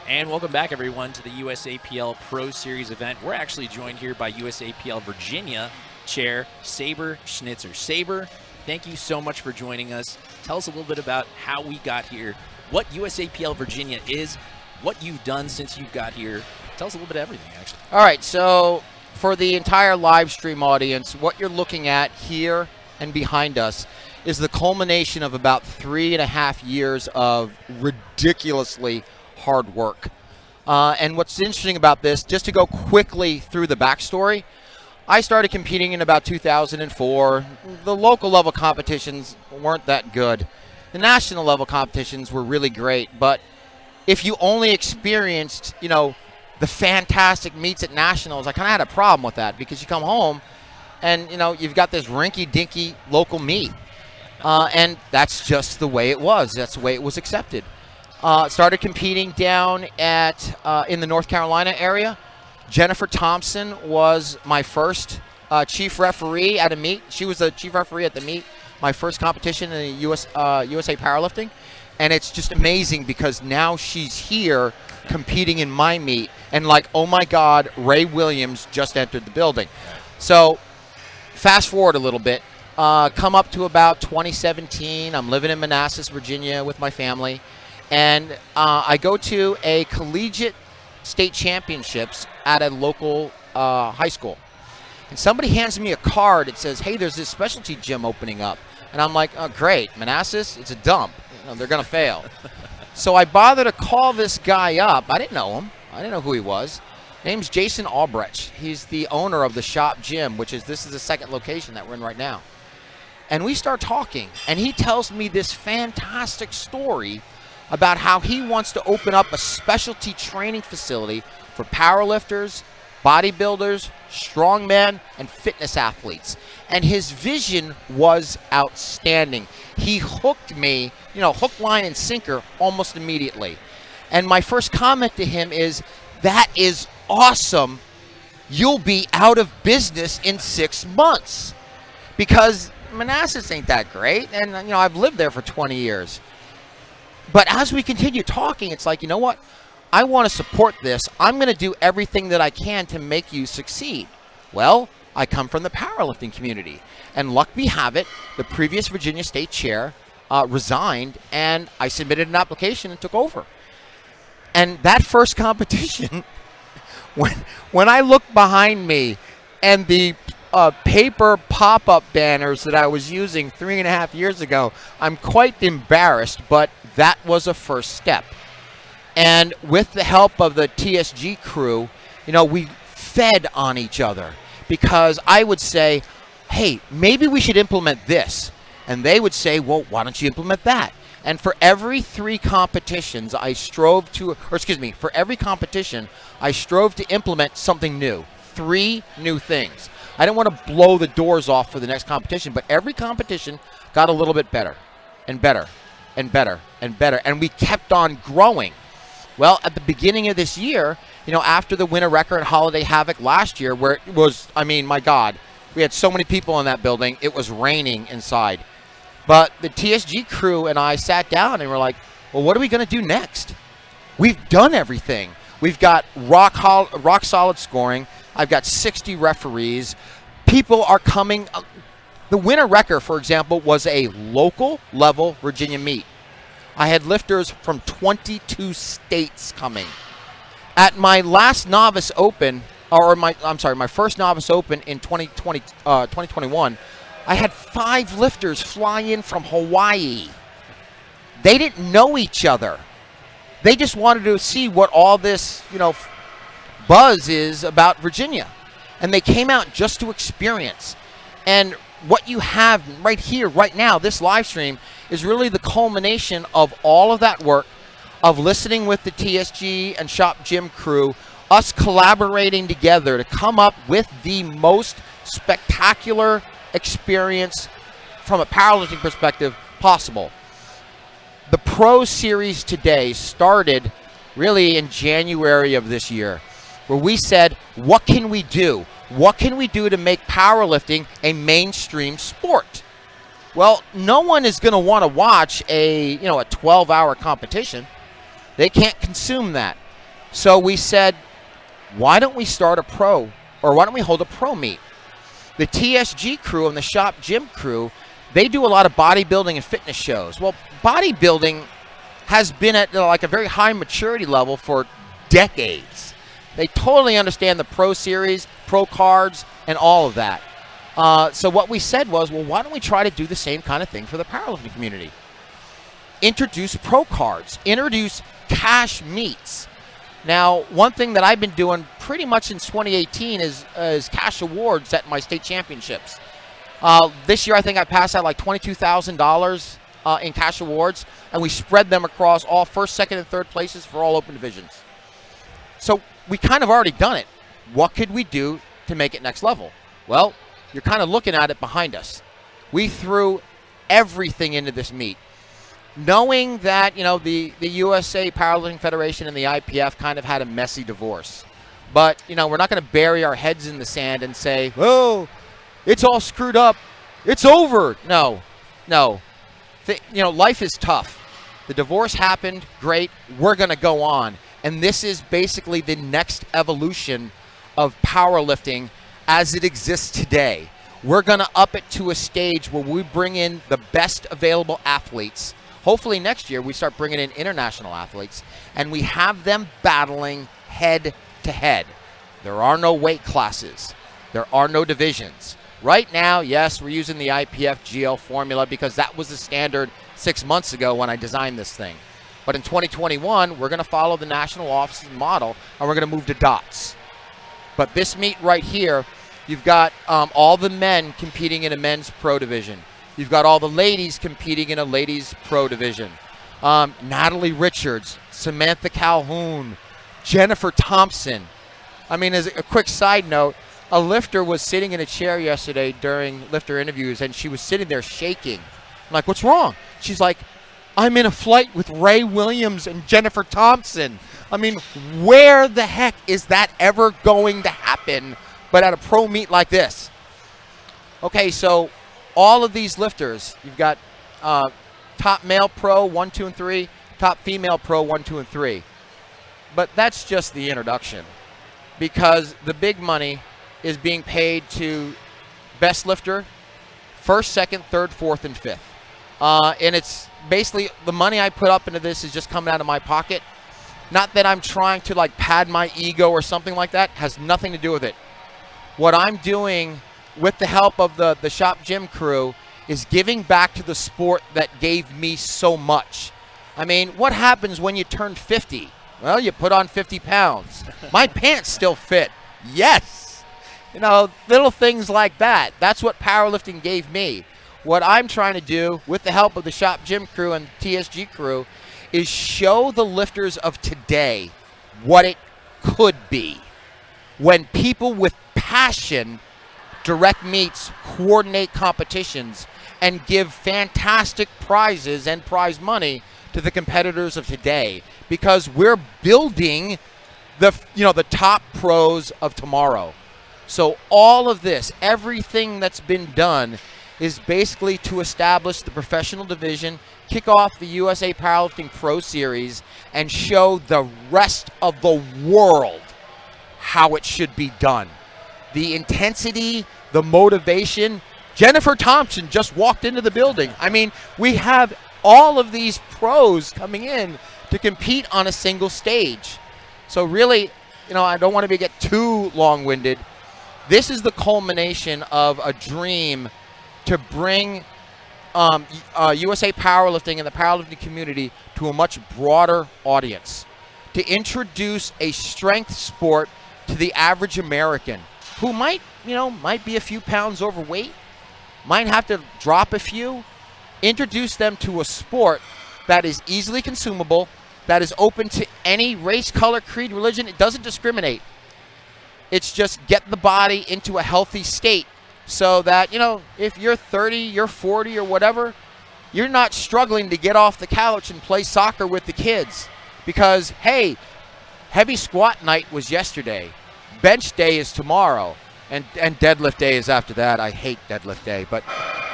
And welcome back, everyone, to the USAPL Pro Series event. We're actually joined here by USAPL Virginia Chair Sabre SCHNITZER. Sabre, thank you so much for joining us. Tell us a little bit about how we got here, what USAPL Virginia is, what you've done since you got here. Tell us a little bit of everything, actually. All right, so for the entire live stream audience, what you're looking at here and behind us is the culmination of about 3.5 years of ridiculously hard work. And what's interesting about this, just to go quickly through the backstory, I started competing in about 2004. The local level competitions weren't that good. The national level competitions were really great, but if you only experienced, the fantastic meets at nationals, I kind of had a problem with that, because you come home and, you've got this rinky-dinky local meet. And that's just the way it was. That's the way it was accepted. Started competing down at in the North Carolina area. Jennifer Thompson was my first chief referee at a meet. She was the chief referee at the meet, my first competition in the USA Powerlifting. And it's just amazing because now she's here competing in my meet. And like, oh my God, Ray Williams just entered the building. So fast forward a little bit. Come up to about 2017. I'm living in Manassas, Virginia with my family. And I go to a collegiate state championships at a local high school. And somebody hands me a card that says, hey, there's this specialty gym opening up. And I'm like, oh, great, Manassas, it's a dump. They're going to fail. So I bother to call this guy up. I didn't know him. I didn't know who he was. Name's Jason Albrecht. He's the owner of the Shop Gym, this is the second location that we're in right now. And we start talking, and he tells me this fantastic story about how he wants to open up a specialty training facility for powerlifters, bodybuilders, strongmen, and fitness athletes. And his vision was outstanding. He hooked me, hook, line, and sinker almost immediately. And my first comment to him is, that is awesome. You'll be out of business in 6 months. Because Manassas ain't that great, and I've lived there for 20 years. But as we continue talking, it's like, you know what? I want to support this. I'm going to do everything that I can to make you succeed. Well, I come from the powerlifting community. And luck be have it, the previous Virginia State chair resigned, and I submitted an application and took over. And that first competition, when I look behind me and the paper pop-up banners that I was using 3.5 years ago, I'm quite embarrassed, but that was a first step. And with the help of the TSG crew, we fed on each other, because I would say, hey, maybe we should implement this. And they would say, well, why don't you implement that? And for every 3 competitions, for every competition, I strove to implement something new. 3 new things. I didn't want to blow the doors off for the next competition, but every competition got a little bit better and better and better and better. And we kept on growing. Well, at the beginning of this year, after the Winter Record Holiday Havoc last year, where it was, my God, we had so many people in that building, it was raining inside. But the TSG crew and I sat down and were like, well, what are we going to do next? We've done everything. We've got rock solid scoring. I've got 60 referees. People are coming. The Winter Record, for example, was a local level Virginia meet. I had lifters from 22 states coming. At my last Novice Open, my first Novice Open in 2021, I had 5 lifters fly in from Hawaii. They didn't know each other. They just wanted to see what all this, buzz is about Virginia. And they came out just to experience. And what you have right here, right now, this live stream, is really the culmination of all of that work, of listening with the TSG and Shop Gym crew, us collaborating together to come up with the most spectacular experience from a powerlifting perspective possible. The Pro Series today started really in January of this year, where we said, what can we do? What can we do to make powerlifting a mainstream sport? Well, no one is going to want to watch a 12-hour competition. They can't consume that. So we said, why don't we start a pro, or why don't we hold a pro meet? The TSG crew and the Shop Gym crew, they do a lot of bodybuilding and fitness shows. Well, bodybuilding has been at like a very high maturity level for decades. They totally understand the pro series, pro cards, and all of that. So what we said was, well, why don't we try to do the same kind of thing for the powerlifting community? Introduce pro cards, introduce cash meets. Now, one thing that I've been doing pretty much since 2018 is cash awards at my state championships. This year, I think I passed out like $22,000 in cash awards, and we spread them across all first, second, and third places for all open divisions. So we kind of already done it. What could we do to make it next level? Well, you're kind of looking at it behind us. We threw everything into this meet, knowing that, you know, the USA Powerlifting Federation and the IPF kind of had a messy divorce. But, you know, we're not going to bury our heads in the sand and say, oh, it's all screwed up, it's over. No. You know, life is tough. The divorce happened, great, we're going to go on. And this is basically the next evolution of powerlifting as it exists today. We're going to up it to a stage where we bring in the best available athletes. Hopefully next year we start bringing in international athletes, and we have them battling head to head. There are no weight classes. There are no divisions. Right now, yes, we're using the IPF GL formula because that was the standard 6 months ago when I designed this thing. But in 2021, we're going to follow the national office's model, and we're going to move to dots. But this meet right here, you've got all the men competing in a men's pro division. You've got all the ladies competing in a ladies pro division. Natalie Richards, Samantha Calhoun, Jennifer Thompson. I mean, as a quick side note, a lifter was sitting in a chair yesterday during lifter interviews, and she was sitting there shaking. I'm like, what's wrong? She's like, I'm in a flight with Ray Williams and Jennifer Thompson. I mean, where the heck is that ever going to happen but at a pro meet like this? Okay, so all of these lifters, you've got top male pro 1, 2, and 3, top female pro 1, 2, and 3. But that's just the introduction, because the big money is being paid to best lifter, first, second, third, fourth, and fifth. And it's basically the money I put up into this is just coming out of my pocket. Not that I'm trying to like pad my ego or something like that. Has nothing to do with it. What I'm doing with the help of the Shop Gym crew is giving back to the sport that gave me so much. I mean, what happens when you turn 50? Well, you put on 50 pounds. My pants still fit. Yes. You know, little things like that. That's what powerlifting gave me. What I'm trying to do with the help of the Shop Gym crew and TSG crew is show the lifters of today what it could be when people with passion direct meets, coordinate competitions, and give fantastic prizes and prize money to the competitors of today, because we're building the top pros of tomorrow. So all of this, everything that's been done, is basically to establish the professional division, kick off the USA Powerlifting Pro Series, and show the rest of the world how it should be done. The intensity, the motivation. Jennifer Thompson just walked into the building. I mean, we have all of these pros coming in to compete on a single stage. So really, you know, I don't want to get too long-winded. This is the culmination of a dream to bring USA Powerlifting and the powerlifting community to a much broader audience, to introduce a strength sport to the average American who might be a few pounds overweight, might have to drop a few. Introduce them to a sport that is easily consumable, that is open to any race, color, creed, religion. It doesn't discriminate. It's just get the body into a healthy state so that, you know, if you're 30, you're 40 or whatever, you're not struggling to get off the couch and play soccer with the kids. Because, hey, heavy squat night was yesterday. Bench day is tomorrow. And deadlift day is after that. I hate deadlift day, but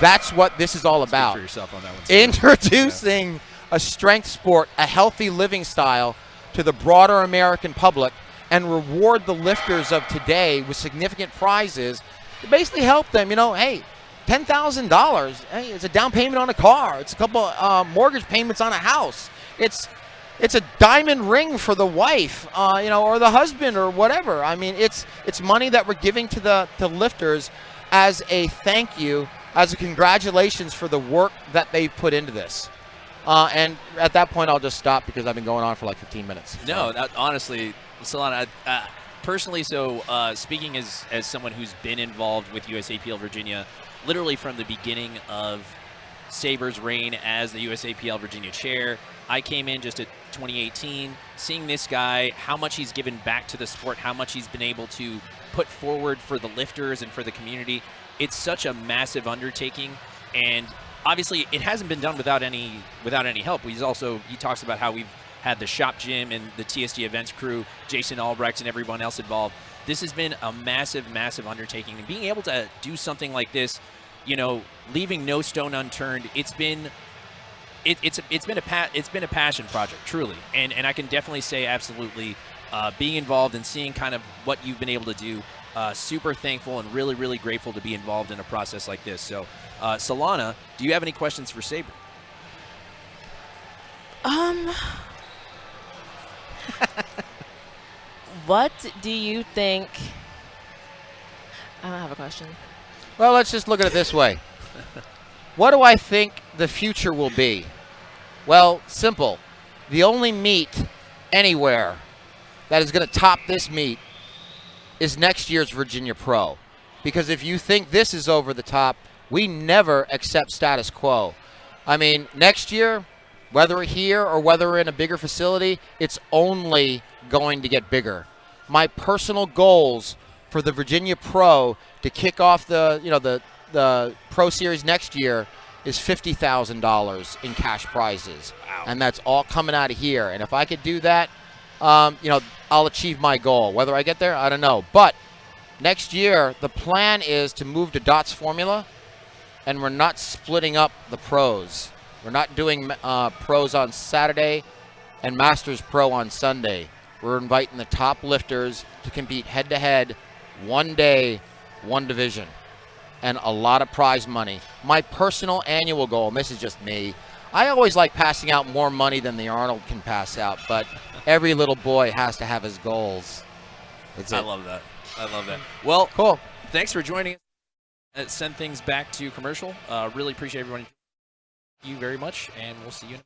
that's what this is all about. For yourself on that one. Introducing a strength sport, a healthy living style to the broader American public and reward the lifters of today with significant prizes to basically help them, hey, $10,000, hey, it's a down payment on a car. It's a couple mortgage payments on a house. It's a diamond ring for the wife, or the husband or whatever. I mean, it's money that we're giving to the lifters as a thank you, as a congratulations for the work that they've put into this. And at that point, I'll just stop because I've been going on for like 15 minutes. No, honestly, Solana, personally, speaking as someone who's been involved with USAPL Virginia, literally from the beginning of Sabre's reign as the USAPL Virginia chair, I came in just at 2018, seeing this guy, how much he's given back to the sport, how much he's been able to put forward for the lifters and for the community. It's such a massive undertaking, and obviously it hasn't been done without any help. He talks about how we've had the shop gym and the TSG events crew, Jason Albrecht and everyone else involved. This has been a massive, massive undertaking, and being able to do something like this, leaving no stone unturned, it's been a passion project, truly, and I can definitely say absolutely, being involved and seeing kind of what you've been able to do, super thankful and really, really grateful to be involved in a process like this. So, Solana, do you have any questions for Sabre? What do you think? I don't have a question. Well, let's just look at it this way. What do I think the future will be? Well, simple. The only meet anywhere that is going to top this meet is next year's Virginia Pro. Because if you think this is over the top, we never accept status quo. I mean, next year, whether here or whether we're in a bigger facility, it's only going to get bigger. My personal goals for the Virginia Pro to kick off the Pro Series next year is $50,000 in cash prizes. Wow. And that's all coming out of here. And if I could do that, I'll achieve my goal. Whether I get there, I don't know. But next year, the plan is to move to DOTS formula, and we're not splitting up the pros. We're not doing pros on Saturday and Masters Pro on Sunday. We're inviting the top lifters to compete head-to-head, one day, one division, and a lot of prize money. My personal annual goal, and this is just me, I always like passing out more money than the Arnold can pass out, but every little boy has to have his goals. That's it. I love that. I love that. Well, Cool. Thanks for joining us. Send things back to commercial. Really appreciate everyone. Thank you very much, and we'll see you.